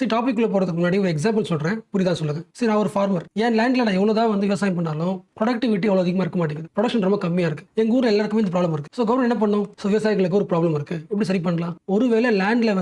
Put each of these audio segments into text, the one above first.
சரி, டாபிக் உள்ள போறதுக்கு முன்னாடி ஒரு எக்ஸாம்பிள் சொல்றேன், புரியுதா சொல்லுங்க. சரி, நான் ஒரு ஃபார்மர். என் லேண்ட்ல நான் எவ்வளவுதான் விவசாயம் பண்ணாலும் ப்ரொடக்டிவிட்டி அவ்வளவு அதிகமா இருக்க மாட்டேங்குது. ப்ரொடக்ஷன் ரொம்ப கம்மியா இருக்கு. எங்க ஊர்ல எல்லாருக்குமே இந்த ப்ராப்ளம் இருக்கு. ஸோ கவர்மெண்ட் என்ன பண்ணும்? ஸோ விவசாயிகளுக்கு ஒரு ப்ராப்ளம் இருக்கு, எப்படி சரி பண்ணலாம்? ஒருவேளை லேண்ட்ல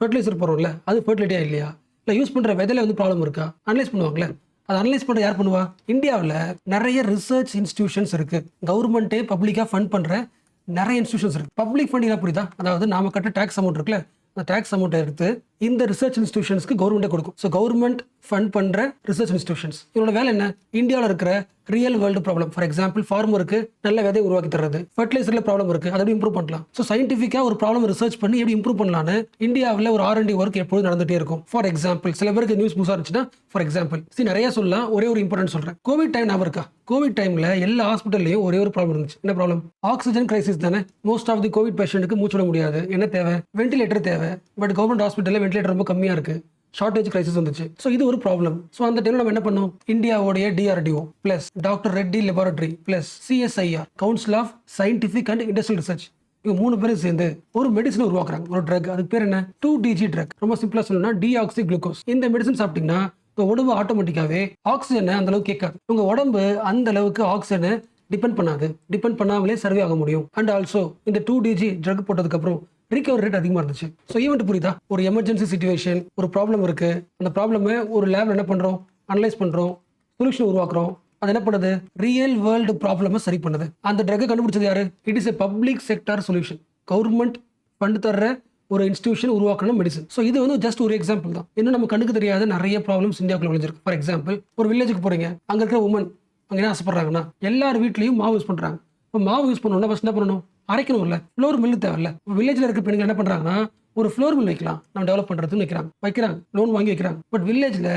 ஃபெர்டிலைசர் போறோம்ல, அது ஃபெர்டிலிட்டியா இல்லையா, இல்ல யூஸ் பண்ற விதையில ப்ராப்ளம் இருக்கா, அனலைஸ் பண்ணுவாங்களே. அதை அனலைஸ் பண்ண யார் பண்ணுவா? இந்தியாவில் நிறைய ரிசர்ச் இன்ஸ்டிடியூஷன்ஸ் இருக்கு. கவர்மெண்ட்டே பப்ளிக்கா ஃபண்ட் பண்ற நிறைய இன்ஸ்டிடியூஷன்ஸ் இருக்கு. பப்ளிக் ஃபண்டிங் புரியுதா? அதாவது நாம கட்ட டாக்ஸ் அமௌண்ட் இருக்குல்ல, அந்த டாக்ஸ் அமௌண்ட் எடுத்து இந்த ரிசர்ச் இன்ஸ்டிடியூஷன்ஸ்க்கு கவர்மெண்டே கொடுக்கும். ஸோ கவர்மெண்ட் ஃபண்ட் பண்ற ரிசர்ச் இன்ஸ்டிடியூஷன்ஸ் இவனோட வேலை என்ன? இந்தியாவில் இருக்கிற real world problem, for example ஃபார்மருக்கு நல்ல விதை உருவாக்கி தர்றது, ஃபர்டிலைசர்ல ப்ராப்ளம் இருக்கு, அதை எப்படி இம்ப்ரூவ் பண்ணலாம். ஸோ சயின்டிஃபிக்கா ஒரு ப்ராப்ளம் ரிசர்ச் பண்ணி எப்படி இம்ப்ரூவ் பண்ணலாம்னு இந்தியாவில் ஒரு R&D ஒர்க் எப்போதும் நடந்துட்டே இருக்கும். ஃபார் எக்ஸாம்பிள் சில பேருக்கு நியூஸ் புதுசாக இருந்துச்சுன்னா, ஃபார் எக்ஸாம்பிள் நிறைய சொல்லலாம், ஒரே ஒரு இம்பார்ட்டன்ட் சொல்றேன். கோவிட் டைம் ஞாபகம் இருக்கா? கோவிட் டைம்ல எல்லா ஹாஸ்பிட்டல்லையும் ஒரே ஒரு ப்ராப்ளம் இருந்துச்சு. என்ன ப்ராப்ளம்? ஆக்சிஜன் கிரைசிஸ் தானே. மோஸ்ட் ஆஃப் தி கோவிட் பேஷண்ட்டுக்கு மூச்சு விட முடியாது. என்ன தேவை? வென்டிலேட்டர் தேவை. பட் கவர்மெண்ட் ஹாஸ்பிட்டல்ல வென்டிலேட்டர் ரொம்ப கம்மியா இருக்கு. ஷார்டேஜ் கிரைசிஸ் வந்துச்சு. ஸோ இது ஒரு ப்ராப்ளம். ஸோ அந்த டைம்ல நம்ம என்ன பண்ணோம்? இந்தியாவுடைய DRDO plus doctor Reddy laboratory plus CSIR, council of scientific and industrial research, இவங்க 3 பேரும் சேர்ந்து ஒரு மெடிசன் உருவாக்குறாங்க, ஒரு ட்ரக். அதுக்கு பேர் என்ன? 2DG drug. ரொம்ப சிம்பிளா சொல்லணும்னா டிஆக்சி குளுக்கோஸ். இந்த மெடிசன் சாப்பிட்டீங்கன்னா உங்க உடம்பு ஆட்டோமேட்டிக்காவே ஆக்சிஜனை அந்த அளவுக்கு கேட்காது. உங்க உடம்பு அந்த அளவுக்கு ஆக்சிஜனை டிபெண்ட் பண்ணாது. டிபெண்ட் பண்ணாமலே சர்வே ஆக முடியும். அண்ட் ஆல்சோ இந்த 2DG ட்ரக் போட்டதுக்கு அப்புறம் ரிகவரி ரேட் அதிகமா இருந்துச்சு. ஸோ ஈவெண்ட் புரியுதா? ஒரு எமர்ஜென்சி சிச்சுவேஷன், ஒரு ப்ராப்ளம் இருக்கு, அந்த ப்ராப்ளமை ஒரு லேப்ல என்ன பண்றோம்? அனலைஸ் பண்றோம், சொல்யூஷன் உருவாக்குறோம். அது என்ன பண்ணுது? ரியல் வேர்ல்டு ப்ராப்ளமை சரி பண்ணுது. அந்த ட்ரக்கை கண்டுபிடிச்சது யாரு? It is a public sector solution. Government fund தர்ற ஒரு இன்ஸ்டிடியூஷன் உருவாக்கணும் மெடிசன். ஸோ இது ஜஸ்ட் ஒரு எக்ஸாம்பிள் தான். இன்னும் நம்ம கண்ணுக்கு தெரியாத நிறைய ப்ராப்ளம்ஸ் இந்தியாவுக்குள்ள விளைஞ்சிருக்கு. ஃபார் எக்ஸாம்பிள் ஒரு வில்லேஜுக்கு போறீங்க, அங்க இருக்கிற உமன் அங்க என்ன ஆசைப்படுறாங்கன்னா, எல்லார் வீட்லயும் மாவு யூஸ் பண்றாங்க. இப்போ மாவு யூஸ் பண்ணணும்னா ஃபர்ஸ்ட் என்ன பண்ணணும்? அரைக்கணும்ல, ஃப்ளோர் மில்லு தேவையில்ல. வில்லேஜ்ல இருக்க பெண்கள் என்ன பண்றாங்கன்னா, ஒரு ஃப்ளோர் மில் வைக்கலாம், நம்ம டெவலப் பண்றதுன்னு வைக்கிறாங்க, லோன் வாங்கி வைக்கிறாங்க. பட் வில்லேஜ்ல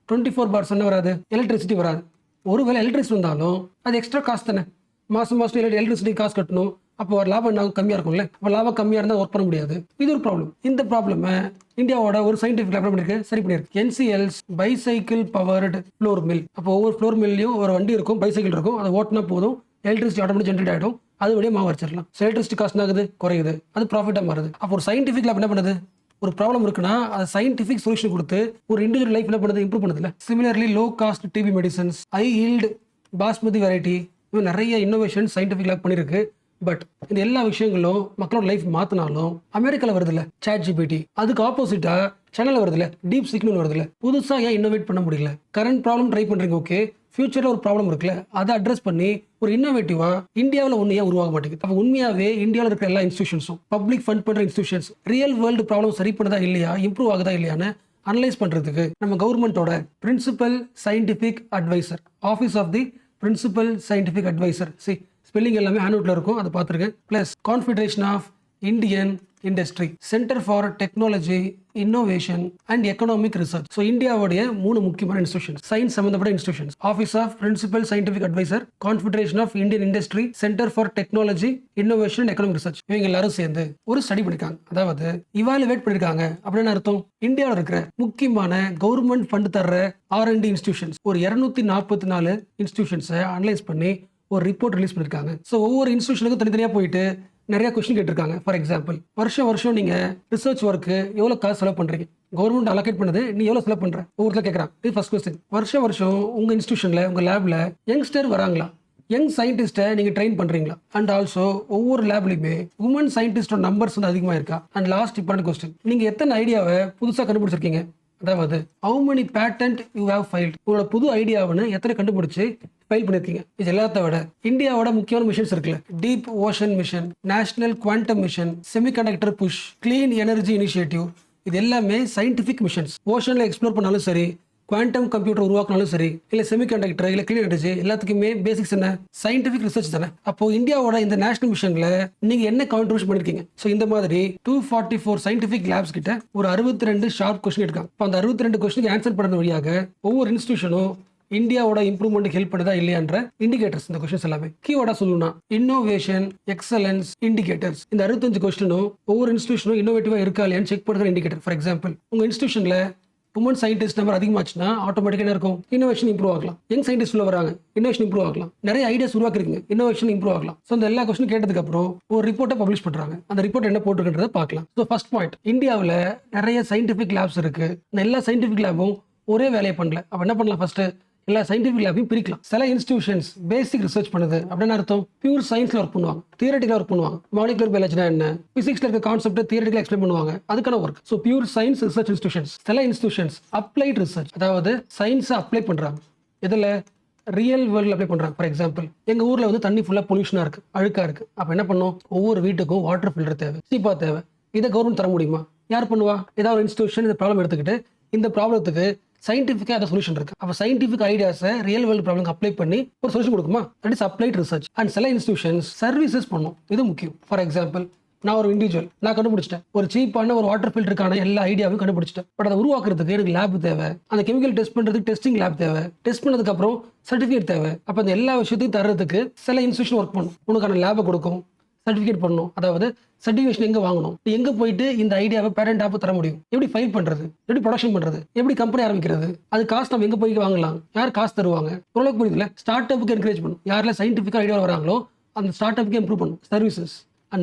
24 என்ன வராது? எலக்ட்ரிசிட்டி வராது. ஒருவேளை எலக்ட்ரிசிட்டி வந்தாலும் அது எக்ஸ்ட்ரா காஸ்ட் தானே. மாசம் எலக்ட்ரிசிட்டி காசு கட்டணும். அப்போ ஒரு லாபம் என்ன கம்மியா இருக்கும்ல. அப்போ லாபம் கம்மியா இருந்தால் ஒர்க் பண்ண முடியாது. இது ஒரு ப்ராப்ளம். இந்த ப்ராப்ளமை இந்தியாவோட ஒரு சயின்டிஃபிக் லேப் பண்ணிருக்கு, சரி பண்ணிருக்கு. NCL's bicycle powered floor mill. அப்போ ஒவ்வொரு ஃப்ளோர் மில்லையும் ஒரு வண்டி இருக்கும், பைசைக்கிள் இருக்கும். அதை ஓட்டினா போதும், எலக்ட்ரிசிட்டி ஆட்டோமேட்டிக் ஜென்ரேட் ஆகிடும். அது வழியாக மாவு வச்சிடலாம். எலக்ட்ரிசிட்டி காஸ்ட் ஆகுது, குறையுது, அது ப்ராஃபிட்டாக மாறுது. அப்போ ஒரு சயின்டிஃபிக் லேப் என்ன பண்ணுது? ஒரு ப்ராப்ளம் இருக்குன்னா அது சயின்டிஃபிக் சொல்யூஷன் கொடுத்து ஒரு இண்டிவிஜுவல் லைஃப் என்ன பண்ணுது? இம்ப்ரூவ் பண்ணுதுல. Similarly low cost TB medicines, high yield basmati variety, இன்னும் நிறைய இன்னோவேஷன் சயின்டிஃபிக் லேப் பண்ணிருக்கு. பட் இந்த எல்லா விஷயங்களும் மக்களோட லைஃப் மாத்தினாலும் அமெரிக்கால வருதுல்ல ChatGPT, அதுக்கு ஆப்போசிட்டா சேனல்ல வருதுல்ல DeepSeekனு வருதுல்ல. புதுசா ஏன் இன்னோவேட் பண்ண முடியல? கரண்ட் ப்ராப்ளம் ட்ரை பண்றீங்க, ஓகே. ஃபியூச்சர்ல ஒரு ப்ராப்ளம் இருக்குல்ல, அதை அட்ரஸ் பண்ணி ஒரு இன்னோவேட்டிவா இந்தியாவில் ஒன்று ஏன் உருவாக மாட்டேங்குது? அப்போ உண்மையாவே இந்தியாவில் இருக்கிற எல்லா இன்ஸ்டிடியூஷன்ஸும், பப்ளிக் ஃபண்ட் பண்ற இன்ஸ்டிடியூஷன்ஸ் ரியல் வேர்ல்டு ப்ராப்ளம் சரி பண்ணதா இல்லையா, இம்ப்ரூவ் ஆகுதா இல்லையான்னு அனலைஸ் பண்றதுக்கு நம்ம கவர்மெண்டோட principal scientific adviser, office of the principal scientific adviser, spelling எல்லாமே ஹேண்ட்அவுட்ல இருக்கும், அதை பார்த்துருக்கேன். Plus confederation of Indian industry, centre for technology innovation and economic research. So இந்தியாவுடைய 3 முக்கியமான இன்ஸ்டிடியூஷன்ஸ், சயின்ஸ் சம்பந்தப்பட்ட institutions: office of principal scientific adviser, confederation of Indian industry, centre for technology innovation and economic research. இவங்க எல்லாரும் சேர்ந்து ஒரு study பண்ணிருக்காங்க. அதாவது evaluate பண்ணிருக்காங்க. அப்படின்னு அர்த்தம், இந்தியாவில் இருக்கிற முக்கியமான கவர்மெண்ட் ஃபண்ட் தர்ற R&D இன்ஸ்டிடியூஷன்ஸ் ஒரு 244 இன்ஸ்டிடியூஷன்ஸை அனலைஸ் பண்ணி ஒரு ரிப்போர்ட் ரிலீஸ் பண்ணிருக்காங்க. ஸோ ஒவ்வொரு இன்ஸ்டிடியூஷனுக்கும் தனித்தனியாக போயிட்டு நிறைய கொஸ்டின் கேட்டிருக்காங்க. ஃபார் எக்ஸாம்பிள், வருஷம் நீங்க ரிசர்ச் ஒர்க்கு எவ்வளவு காசு செலவு பண்றீங்க? கவர்மெண்ட் அலோகேட் பண்ணது, நீ எவ்வளவு செலவு பண்ற? ஒவ்வொருத்தர் கேட்கறாங்க. இது ஃபர்ஸ்ட் கொஸ்டின். வருஷம் உங்க இன்ஸ்டிடியூஷன்ல, உங்க லேப்ல யங்ஸ்டர் வராங்களா? யங் சயின்டிஸ்ட்டை நீங்க ட்ரெயின் பண்றீங்களா? அண்ட் ஆல்சோ ஒவ்வொரு லேப்லயுமே உமன் சயின்டிஸ்டோட நம்பர்ஸ் அதிகமா இருக்கா? அண்ட் லாஸ்ட் இம்பார்ட்டன்ட் கொஸ்டின், நீங்க எத்தனை ஐடியாவை புதுசா கண்டுபிடிச்சிருக்கீங்க? அதாவது how many patent you have filed, உங்களோட புது ஐடியாவுன்னு எத்தனை கண்டுபிடிச்சு ஃபைல் பண்ணிருக்கீங்க? இது எல்லாத்த விட இந்தியாவோட முக்கியமான மிஷன்ஸ் இருக்குல்ல, deep ocean mission, national quantum mission, semiconductor push, clean energy initiative, இது எல்லாமே சயின்டிபிக் மிஷன்ஸ். ஓஷன்ல எக்ஸ்ப்ளோர் பண்ணாலும் சரி, குவாண்டம் கம்ப்யூட்டர் உருவாக்கினாலும் சரி, இல்ல செமிகண்டக்டர், இல்ல கிளீன் எனர்ஜி, எல்லாத்துக்குமே பேசிக்ஸ் என்ன? சயின்டிபிக் ரிசர்ச் தானே. அப்போ இந்தியாவோட இந்த நேஷனல் மிஷன்ல நீங்க என்ன கான்ட்ரிபியூஷன் பண்ணிருக்கீங்க? ஸோ இந்த மாதிரி 244 சயின்டிபிக் லேப்ஸ் கிட்ட ஒரு 62 ஷார்ப் கொஸ்டின் இருக்காங்க. இப்போ அந்த 62 கொஸ்டினுக்கு ஆன்சர் பண்ண வழியாக ஒவ்வொரு இன்ஸ்டிடியூஷனும் இந்தியாவோட இம்ப்ரூவ்மெண்ட் ஹெல்ப் பண்ணுதா இல்லையான்ற இண்டிகேட்டர்ஸ், இந்த கொஸ்டின்ஸ் எல்லாமே கீவோட சொல்லணும்னா இன்னோவேஷன், எக்ஸலன்ஸ் இண்டிகேட்டர்ஸ். இந்த 65 கொஸ்டினும் ஒவ்வொரு இன்ஸ்டிடியூஷனும் இன்னோவேட்டிவா இருக்கா இல்லையான்னு செக் பண்ணுற இண்டிகேட்டர். ஃபார் எக்ஸாம்பிள், உங்க இன்ஸ்டிடியூஷன்ல உமன் சயின்டிஸ்ட் நம்பர் அதிகமாச்சுன்னா ஆட்டோமேட்டிக்காக என்ன இருக்கும், இன்னோவேஷன் இம்ப்ரூவ் ஆகலாம். யங் சயின்டிஸ்ட் உள்ள வராங்க, இன்னோவேஷன் இம்ப்ரூவ் ஆகலாம். நிறைய ஐடியாஸ் உருவாக்குறீங்க, இன்னோவேஷன் இம்ப்ரூவ் ஆகலாம். ஸோ இந்த எல்லா கொஸ்டின் கேட்டதுக்கு அப்புறம் ஒரு ரிப்போர்ட்டை பப்ளிஷ் பண்றாங்க. அந்த ரிப்போர்ட் என்ன போட்டுருக்குன்றதை பார்க்கலாம். ஸோ ஃபர்ஸ்ட் பாயிண்ட், இந்தியாவில் நிறைய சயின்டிஃபிக் லேப்ஸ் இருக்கு. இந்த எல்லா சயின்டிஃபிக் லேபும் ஒரே வேலையை பண்ணல. அப்போ என்ன பண்ணலாம், ஃபர்ஸ்ட் எல்லா சயின்டிஃபிக் லேபையும் பிரிக்கலாம். சில இன்ஸ்டிடியூஷன்ஸ் பேசிக் ரிசர்ச் பண்ணுது அப்படின்னு அர்த்தம், பியூர் சயின்ஸ்ல ஒர்க் பண்ணுவாங்க, தியரட்டிக்கலா ஒர்க் பண்ணுவாங்க. மாலிகுலர் பயாலஜினா என்ன, பிசிக்ஸ்ல இருக்க கான்செப்ட் தியரட்டிக்கலா எக்ஸ்பிளைன் பண்ணுவாங்க, அதுக்கான work. So pure science research institutions. சில இன்ஸ்டிடியூஷன்ஸ் அப்ளைட் ரிசர்ச், அதாவது சயின்ஸை அப்ளை பண்றாங்க. இதில் ரியல் வேர்ல்டில் அப்ளை பண்ணுறாங்க. ஃபார் எக்ஸாம்பிள், எங்கள் ஊரில் வந்து தண்ணி ஃபுல்லாக பொல்யூஷனாக இருக்குது, அழுக்காக இருக்குது. அப்போ என்ன பண்ணோம், ஒவ்வொரு வீட்டுக்கும் வாட்டர் ஃபில்டர் தேவை, சீப்பா தேவை. இதை கவர்மெண்ட் தர முடியுமா? யார் பண்ணுவா? ஏதாவது ஒரு இன்ஸ்டிடியூஷன் இந்த ப்ராப்ளம் எடுத்துக்கிட்டு இந்த ப்ராப்ளத்துக்கு சயின்டிஃபிக்காக அதை சொல்யூஷன் இருக்கு. அப்போ சயின்டிஃபிக் ஐடியாஸை ரியல் வேர்ல்டு ப்ராப்ளம் அப்ளை பண்ணி ஒரு சொல்யூஷன் கொடுக்குமா? That is applied research. And சில இன்ஸ்டிடியூஷன்ஸ் சர்வீசஸ் பண்ணும், இது முக்கியம். ஃபார் எக்ஸாம்பிள், நான் ஒரு இண்டிவிஜுவல், நான் கண்டுபிடிச்சிட்டேன் ஒரு சீப்பான ஒரு வாட்டர் ஃபில்டருக்கான எல்லா ஐடியாவையும் கண்டுபிடிச்சிட்டேன். பட் அதை உருவாக்குறதுக்கு எனக்கு லேப் தேவை, அந்த கெமிக்கல் டெஸ்ட் பண்ணுறதுக்கு டெஸ்டிங் லேப் தேவை, டெஸ்ட் பண்ணதுக்கு அப்புறம் சர்டிஃபிகேட் தேவை. அப்போ அந்த எல்லா விஷயத்தையும் தர்றதுக்கு சில இன்ஸ்டியூஷன் ஒர்க் பண்ணும், உனக்கான லேபை கொடுக்கும், சர்டிஃபிகேட் பண்ணணும். அதாவது சர்டிஃபிகேஷன் எங்கே வாங்கணும், எங்கே போயிட்டு இந்த ஐடியாவை பேரண்ட் ஆப் தர முடியும், எப்படி ஃபைல் பண்ணுறது, எப்படி ப்ரொடக்ஷன் பண்ணுறது, எப்படி கம்பெனி ஆரம்பிக்கிறது, அது காஸ்ட் நம்ம எங்கே போய் வாங்கலாம், யார் காசு தருவாங்க, ஓரளவுக்கு புரியுதுல. ஸ்டார்ட் அப்புக்கு என்கரேஜ் பண்ணும், யாரில் சயின்டிஃபிக்காக ஐடியா வராங்களோ அந்த ஸ்டார்ட் அப்புக்கு இம்ப்ரூவ் பண்ணும் சர்வீசஸ்.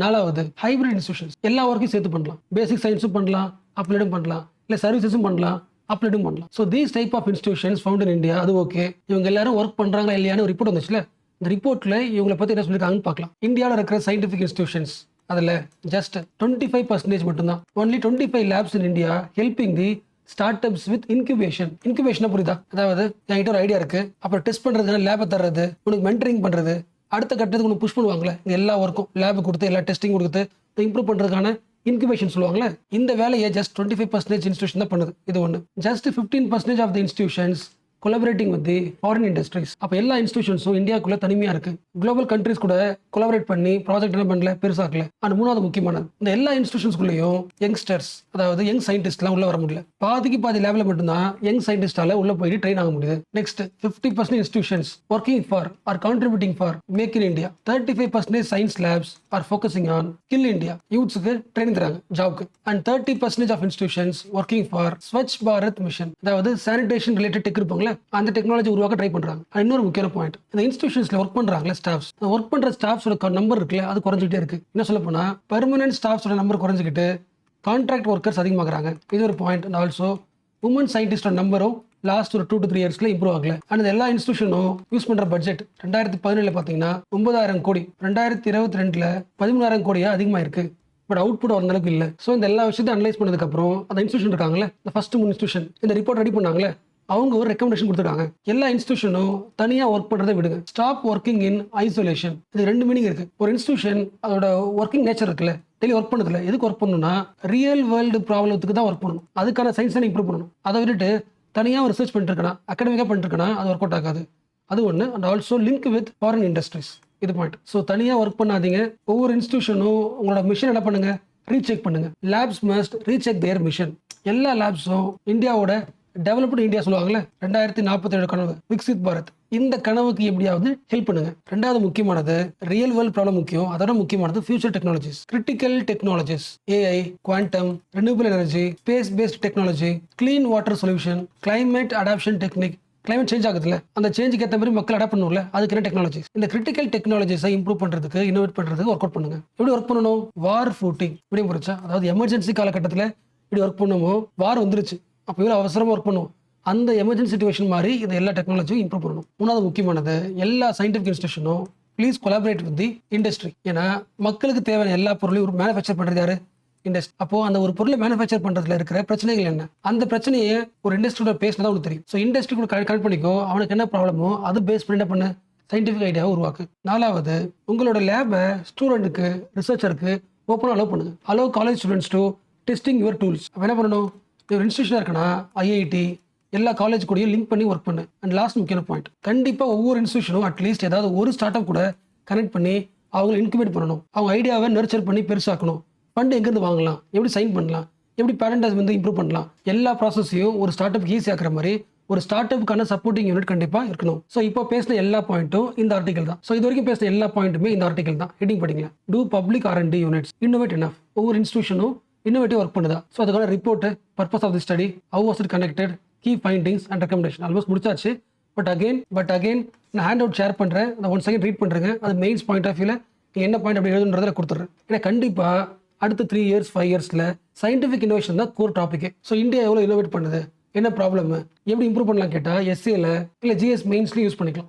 நாலாவது ஹைபிரிட் இன்ஸ்டிடியூஷன்ஸ், எல்லா ஒர்க்கையும் சேர்த்து பண்ணலாம். பேசிக் சயின்ஸும் பண்ணலாம், அப்ளைடும் பண்ணலாம், இல்லை சர்வீசஸும் பண்ணலாம், அப்ளைடும் பண்ணலாம். So these type of institutions found in India. அது ஓகே, இவங்க எல்லாரும் ஒர்க் பண்ணுறாங்களா இல்லையான்னு ஒரு ரிப்போர்ட் வந்துச்சுல, இந்த ரிப்போர்ட்டில் இவங்களை பற்றி என்ன சொல்லியிருக்காங்கன்னு பார்க்கலாம். இந்தியாவில் இருக்கிற சயின்டிஃபிக் இன்ஸ்டிடியூஷன்ஸ் அதில் ஜஸ்ட் 25% மட்டும்தான். Only 25 labs in India helping the startups with incubation. இன்குபேஷனா புரியுதா? அதாவது என்கிட்ட ஒரு ஐடியா இருக்கு, அப்புறம் டெஸ்ட் பண்ணுறதுக்கான லேபை தர்றது, உனக்கு மென்டரிங் பண்ணுறது, அடுத்த கட்டத்துக்கு உனக்கு புஷ் பண்ணுவாங்களே, இந்த எல்லா ஒர்க்கும் லேபு கொடுத்து எல்லா டெஸ்டிங் கொடுத்து இம்ப்ரூவ் பண்ணுறதுக்கான இன்குபேஷன் சொல்லுவாங்களே, இந்த வேலையை ஜஸ்ட் 25% இன்ஸ்டிடியூஷன் தான் பண்ணுது. இது ஒன்று. Just 15% of the institutions collaborating with the foreign industries. அப்போ எல்லா இன்ஸ்டிடியூஷன்ஸும் இந்தியாவுக்குள்ள தனிமையாக இருக்கு, குளோபல் கண்ட்ரீஸ் கூட கொலாபரேட் பண்ணி ப்ராஜெக்ட் என்ன பண்ணல, பெருசாக்கல. அண்ட் மூணாவது முக்கியமானது, இந்த எல்லா இன்ஸ்டிடியூஷன்ஸ்குள்ளேயும் யங்ஸ்டர்ஸ், அதாவது யங் சயின்டிஸ்ட்லாம் உள்ள வர முடியல. பாதிக்கு பாதி லேபில் மட்டும்தான் யங் சயின்டிஸ்டால உள்ள போயிட்டு ட்ரெயின் ஆக முடியுது. Next 50% institutions working for R contributing for make in India. 35% science labs R focusing on skill India, யூத்ஸுக்கு training தராங்க ஜாப்க்கு. And 30% of institutions working for Swachh Bharat mission, அதாவது சானிடேஷன் ரிலேட்டட் டெக் இருப்பாங்களே, அந்த டெக்னாலஜி உருவாக்க ட்ரை பண்றாங்க. இன்னொரு முக்கியமான பாயிண்ட், இந்த இன்ஸ்டிடியூஷன்ஸ்ல ஒர்க் பண்றாங்களே ஸ்டாஃப்ஸ், ஒர்க் பண்ற ஸ்டாஃப்ஸோட நம்பர் இருக்குல்ல, அது குறைஞ்சிட்டே இருக்கு. என்ன சொல்ல போனா பெர்மனன்ட் ஸ்டாஃப்ஸோட நம்பர் குறைஞ்சிக்கிட்டு கான்ட்ராக்ட் ஒர்க்கர்ஸ் அதிகமாகறாங்க. இது ஒரு பாயிண்ட். அண்ட் ஆல்சோ உமன் சயின்டிஸ்டோட நம்பரும் லாஸ்ட் ஒரு 2 to 3 இயர்ஸ்ல இம்ப்ரூவ் ஆகல. அண்ட் எல்லா இன்ஸ்டிடியூஷனும் யூஸ் பண்ற பட்ஜெட் 2017 பாத்தீங்கன்னா 9,000 கோடி, 2022 13,000 கோடியா அதிகமா இருக்கு. பட் அவுட்புட் அந்த அளவுக்கு இல்லை. ஸோ இந்த எல்லா விஷயத்தையும் அனலைஸ் பண்ணதுக்கு அப்புறம் அந்த இன்ஸ்டியூஷன் இருக்காங்களே, இந்த ஃபர்ஸ்ட் 3 இன்ஸ்டியூஷன் இந்த ரிப்போர்ட் ரெடி பண்ணாங்களே, அவங்க ஒரு ரெக்கமெண்டேஷன் கொடுத்துருக்காங்க. எல்லா இன்ஸ்டியூஷனும் தனியாக ஒர்க் பண்ணுறதை விடுங்க, ஸ்டாப் ஒர்க்கிங் இன் ஐசோலேஷன். இது 2 மீனிங் இருக்கு. ஒரு இன்ஸ்டியூஷன் அதோட ஒர்க்கிங் நேச்சர் இருக்குல்ல, டெய்லி ஒர்க் பண்ணதுல எதுக்கு ஒர்க் பண்ணணும்னா ரியல் வேர்ல்டு ப்ராப்ளத்துக்கு தான் ஒர்க் பண்ணணும், அதுக்கான சயின்ஸ் தான் இம்ப்ரூவ் பண்ணணும். அதை விட்டுட்டு தனியாக ரிசர்ச் பண்ணிட்டு இருக்கணும், அகாடமிக்காக பண்ணிட்டு இருக்கணும், அது ஒர்க் அவுட் ஆகாது. அது ஒன்று. And also link with foreign industries, இது பாயிண்ட். ஸோ தனியாக ஒர்க் பண்ணாதீங்க. ஒவ்வொரு இன்ஸ்டியூஷனும் உங்களோட மிஷன் என்ன பண்ணுங்க, ரீசெக் பண்ணுங்க. லேப்ஸ் மஸ்ட் ரீசெக் தேர் மிஷன். எல்லா லேப்ஸும் இந்தியாவோட டெவலப்டு இந்தியா சொல்லுவாங்கல்ல, 2047 கனவு, விக்சித் பாரத், இந்த கனவுக்கு எப்படியாவது ஹெல்ப் பண்ணுங்க. ரெண்டாவது முக்கியமானது ரியல் வேர்ல்ட் ப்ராப்ளம் முக்கியம், அதோட முக்கியமானது future technologies, critical technologies, AI, quantum, renewable energy, space based technology, clean water solution, climate adaptation technique. Climate change ஆகுதுல்ல, அந்த சேஞ்சுக்கு ஏற்ற மாதிரி மக்கள் அடாப்ட் பண்ணணும்ல, அதுக்கு என்ன டெக்னாலஜிஸ். இந்த கிரிட்டிக்கல் டெக்னாலஜிஸை இம்ப்ரூவ் பண்றதுக்கு, இன்னோவேட் பண்றதுக்கு ஒர்க் அவுட் பண்ணுங்க. எப்படி ஒர்க் பண்ணணும், வார் ஃபூட்டிங் இப்படி புரிச்சா, அதாவது எமர்ஜென்சி காலகட்டத்தில் இப்படி ஒர்க் பண்ணுமோ, வார் வந்துருச்சு, அப்போ இவ்வளோ அவசரமாக ஒர்க் பண்ணுவோம், அந்த எமர்ஜென்சி சிச்சுவேஷன் மாதிரி இந்த எல்லா டெக்னாலஜியும் இம்ப்ரூவ் பண்ணணும். மூணாவது முக்கியமானது, எல்லா சயின்டிஃபிக் இன்ஸ்டியூஷனும் please collaborate with the industry. ஏன்னா மக்களுக்கு தேவையான எல்லா பொருளையும் ஒரு மேனுஃபேக்சர் பண்ணுறது யாரு, இண்டஸ்ட்ரி. அப்போ அந்த ஒரு பொருளை மேனுஃபேக்சர் பண்றதுல இருக்கிற பிரச்சனைகள் என்ன, அந்த பிரச்சனையை ஒரு இண்டஸ்ட்ரியோட பேசினா தான் உங்களுக்கு தெரியும். ஸோ இண்டஸ்ட்ரி கூட கனெக்ட் பண்ணிக்கோ, அவனுக்கு என்ன ப்ராப்ளமோ அது பேஸ் பண்ணி என்ன பண்ணு, சயின்டிஃபிக் ஐடியாவை உருவாக்கு. நாலாவது, உங்களோட லேபை ஸ்டூடெண்ட்டுக்கு, ரிசர்ச்சருக்கு ஓப்பனாக அலோவ் பண்ணுங்க. Allow college students to testing your tools. அப்போ என்ன பண்ணணும், ஒரு இன்ஸ்டியூஷனாக இருக்குன்னா ஐஐடி எல்லா காலேஜ் கூடயும் லிங்க் பண்ணி ஒர்க் பண்ணு. அண்ட் லாஸ்ட் முக்கியமான பாயிண்ட், கண்டிப்பாக ஒவ்வொரு இன்ஸ்டியூஷனும் அட்லீஸ்ட் ஏதாவது ஒரு ஸ்டார்ட் அப் கூட கனெக்ட் பண்ணி அவங்களை இன்குபேட் பண்ணணும், அவங்க ஐடியாவை நர்ச்சர் பண்ணி பெருசாக்கணும். ஃபண்ட் எங்கேருந்து வாங்கலாம், எப்படி சைன் பண்ணலாம், எப்படி பேரண்டஸ் வந்து இம்ப்ரூவ் பண்ணலாம், எல்லா ப்ராசஸையும் ஒரு ஸ்டார்ட் அப் ஈஸி ஆக்குற மாதிரி ஒரு ஸ்டார்ட் அப்புக்கான சப்போர்ட்டிங் யூனிட் கண்டிப்பாக இருக்கணும். ஸோ இப்போ பேசின எல்லா பாயிண்ட்டும் இந்த ஆர்டிகல் தான். ஸோ இது வரைக்கும் பேசின எல்லா பாயிண்ட்டுமே இந்த ஆர்டிகல் தான். ஹெட்டிங் படிங்களா, to public R&D units, innovate enough. ஒவ்வொரு இன்ஸ்டியூஷனும் இன்னோவேட்டிவ் ஒர்க் பண்ணுதா? ஸோ அதுக்கான report, purpose of the study, how was it conducted, key findings and recommendation almost முடிச்சாச்சு. பட் அகைன் நான் ஹேண்ட் அவுட் ஷேர் பண்ணுறேன், அதை 1 செகண்ட் ரீட் பண்ணுறேங்க. அது மெயின்ஸ் பாயிண்ட் ஆஃப் வியூவில் நீங்கள் என்ன பாயிண்ட் அப்படி எழுதுன்றதை கொடுத்துட்றேன். ஏன்னா கண்டிப்பாக அடுத்த 3 இயர்ஸ் 5 இயர்ஸில் சயின்டிஃபிக் இன்னோவேஷன் தான் கோர் டாப்பிக்கே. ஸோ இந்தியா எவ்வளோ இன்னோவேட் பண்ணுது, என்ன ப்ராப்ளம், எப்படி இம்ப்ரூவ் பண்ணலாம் கேட்டால் எஸ்ஏல இல்லை ஜிஎஸ் மெயின்ஸ்லையும் யூஸ் பண்ணிக்கலாம்.